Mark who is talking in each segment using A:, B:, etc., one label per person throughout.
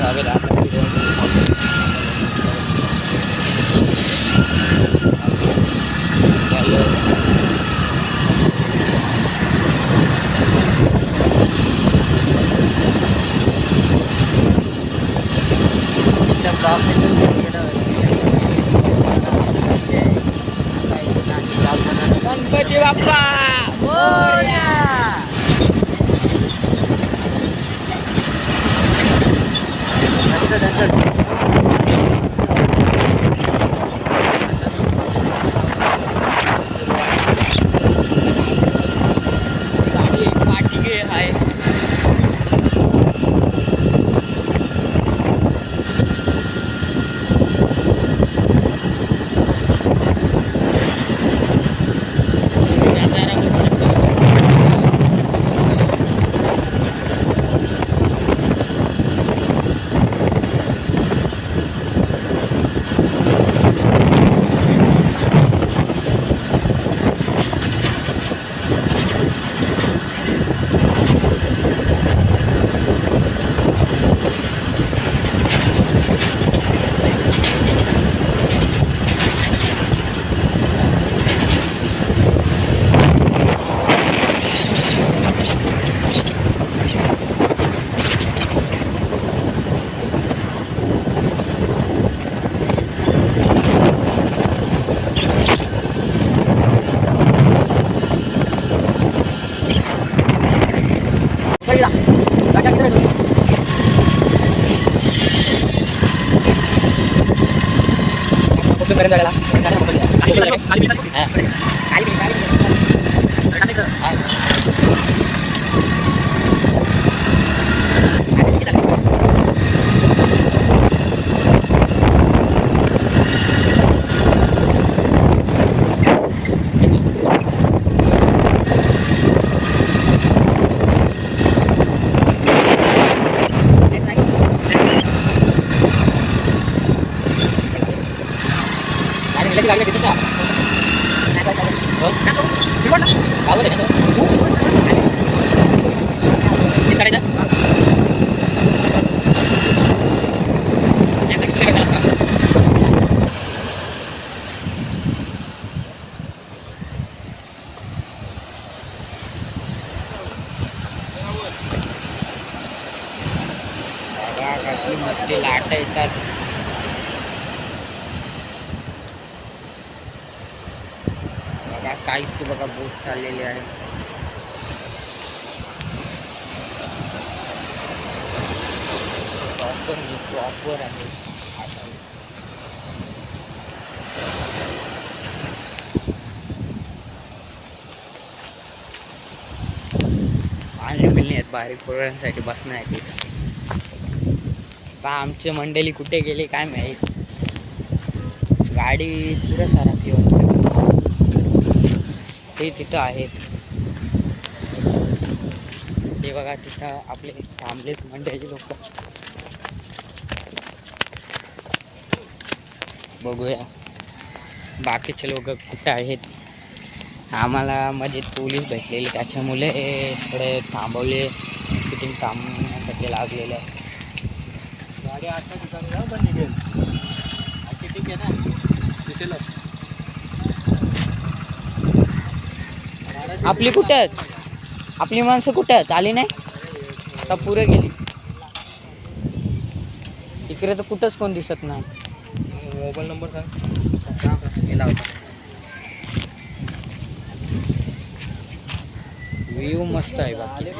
A: स्वागत आहे आपल्या व्हिडिओमध्ये. गणपती बाप्पा मोरया. मोठी लाट येतात. बघा काहीच ते बघा बोट चाललेली आहे. प्रॉपर आहे. पाणी मिळणे आहेत बारीक पोरांसाठी बसणं आहे. का आमची मंडळी कुठे गेली काय माहीत. गाडी पुढं सारा ते तिथं आहेत. ते बघा तिथं आपले थांबलेत मंडळी लोक. बघूया बाकीचे लोक कुठे आहेत. आम्हाला मध्ये पोलीस भेटलेले त्याच्यामुळे थोडे थांबवले. शूटिंग थांबण्यासाठी लागलेलं आहे. गाडी आता ठिकाणी पण निघेल अशी ठीक आहे ना. दिसेल आपली कुठे आहेत. आपली माणसं कुठे आहेत. आली नाही आता पुरे गेली. इकडे तर कुठंच कोण दिसत नाही. मोबाईल नंबर सांग. गेला होता. व्ह्यू मस्त आहे बाकी.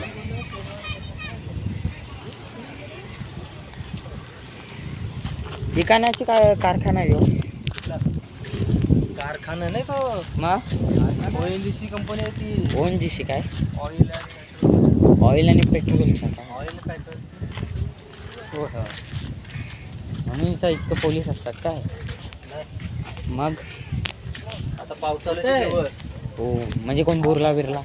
A: बिकाण्याची काय कारखाना आहे. कारखाना नाही तो मग ONGC कंपनी आहे ती. ONGC काय ऑइल आणि पेट्रोलचा काय. ऑइल पेट्रोल हो हो. म्हणून इथं इतकं पोलीस असतात काय. मग आता पावसाळ्याचे दिवस हो म्हणजे कोण बोरला बिरला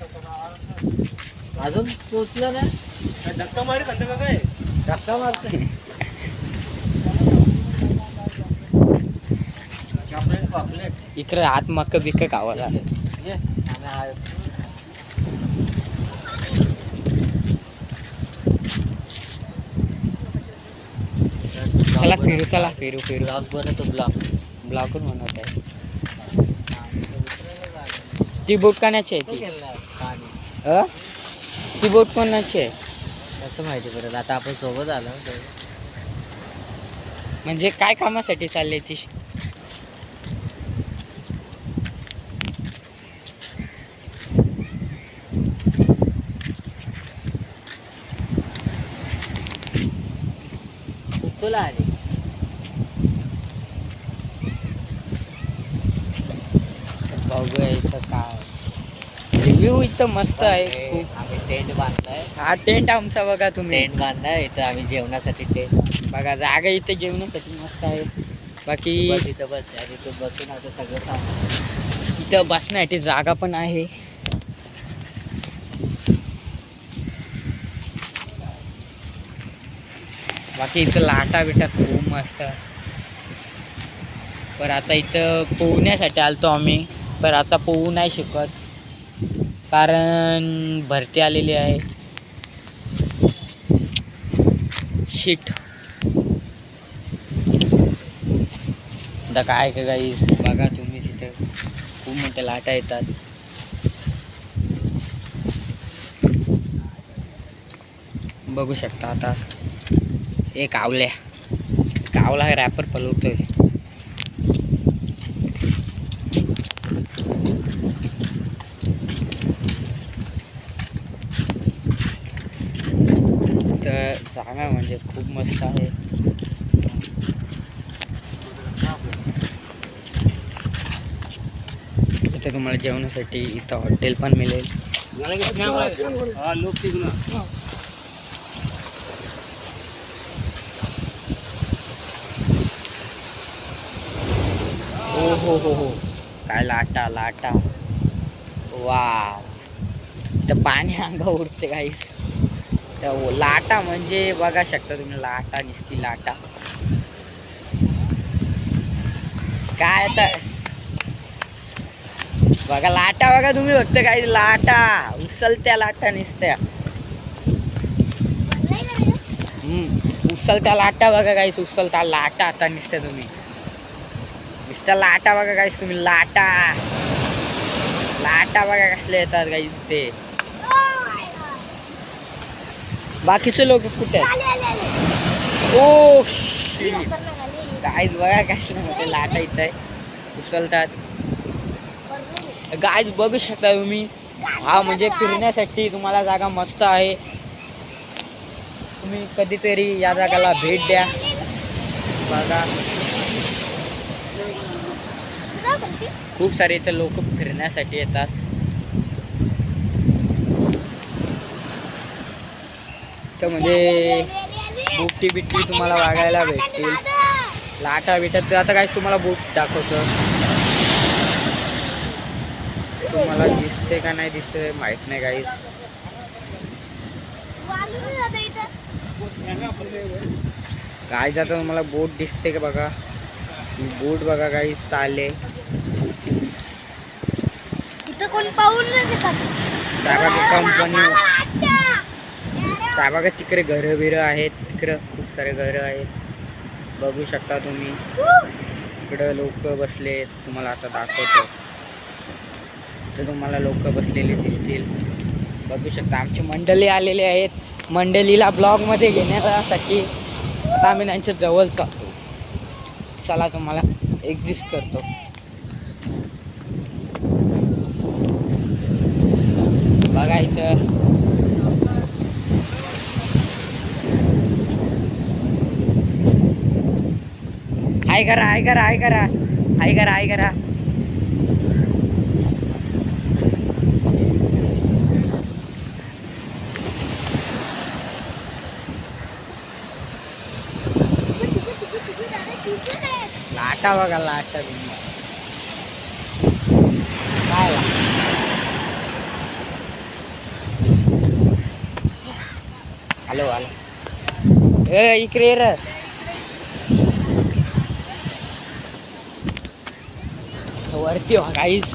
A: अजून पोचला ना. धक्का मार का काय धक्का मारते. इकडे आत मक्क बिक्क खावायला. चला फिरू, चला फिरू फिरू. ब्लॉग बनवतो, ब्लॉगच बनवत आहे. ती बोट कोणाची आहे ती? ती बोट कोणाची आहे
B: कसं माहिती परत? आता आपण सोबत आलो
A: म्हणजे काय कामासाठी चालली ती?
B: सुचला आली.
A: बघूया इथं काय रिव्ह्यू. इथं मस्त आहे खूप.
B: आम्ही टेंट बांधलाय.
A: हा टेंट आमचा बघा तुम्ही.
B: टेंट बांधलाय इथं आम्ही जेवणासाठी. टेंट
A: बघा जागा इथे जेवणासाठी मस्त आहे. बाकी
B: इथं बस आणि इथं बसून आता सगळं सामान.
A: इथं बसण्यासाठी जागा पण आहे. बाकी इथं लाटा बिटा खूप मस्त. पण आता इथं पोहण्यासाठी आलतो आम्ही. पण आता पोहू नाही शकत कारण भरती आलेली आहे. शिट. आता काय का गाईस बघा तुम्ही तिथं खूप मोठ्या लाटा येतात. बघू शकता आता एक कावला रॅपर पलवतोय. तर जागा म्हणजे खूप मस्त आहे. इथं तुम्हाला जेवणासाठी इथं हॉटेल पण मिळेल. हो काय लाटा लाटा. वाव. तर पाणी अंगा उडते काहीच. तर लाटा म्हणजे बघा शकता तुम्ही. लाटा नुसती लाटा. काय आता बघा लाटा बघा तुम्ही फक्त काही लाटा उचलत्या लाटा नुसत्या. उचलत्या लाटा बघा काही. उचलता लाटा आता नुसत्या तुम्ही. नुसत्या लाटा बघा काही तुम्ही. लाटा लाटा बघा कसले येतात काही ते. बाकीचे लोक कुठे आहेत? ओ गाईज बघा कसले मोठे लाटा इथं आहे उचलतात. गाईज बघू शकता तुम्ही. हा म्हणजे फिरण्यासाठी तुम्हाला जागा मस्त आहे. तुम्ही कधीतरी या जागाला भेट द्या. बघा खूप सारे इथे लोक फिरण्यासाठी येतात. तर म्हणजे बोटी बिट्टी तुम्हाला बघायला भेटतील. लाटा बिटात आता काय तुम्हाला बोट दाखवतो. तुम्हाला दिसते का नाही दिसते माहित नाही गाईस. काय जातं तुम्हाला बोट दिसते का बघा. बोट बघा गाईस चालले. कंपनी काय बघा तिकडे घरं बिरं आहेत. तिकडं खूप सारे घरं आहेत बघू शकता तुम्ही. इकडं लोक बसले. तुम्हाला आता दाखवतो. तर तुम्हाला लोक बसलेले दिसतील बघू शकता. आमची मंडळी आलेली आहेत. मंडळीला ब्लॉगमध्ये घेण्यासाठी आता आम्ही त्यांच्या जवळ चालतो. चला तुम्हाला एक्झिस्ट करतो. बघा इथं हाय करा हाय करा हाय करा हाय करा हाय करा. लाटा बघा लाटा तुम्ही. काय हॅलो हॅलो ए इकडे रे. वरती हो गाईज.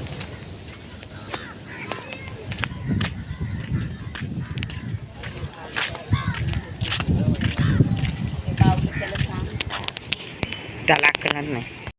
A: त्याला कळत नाही.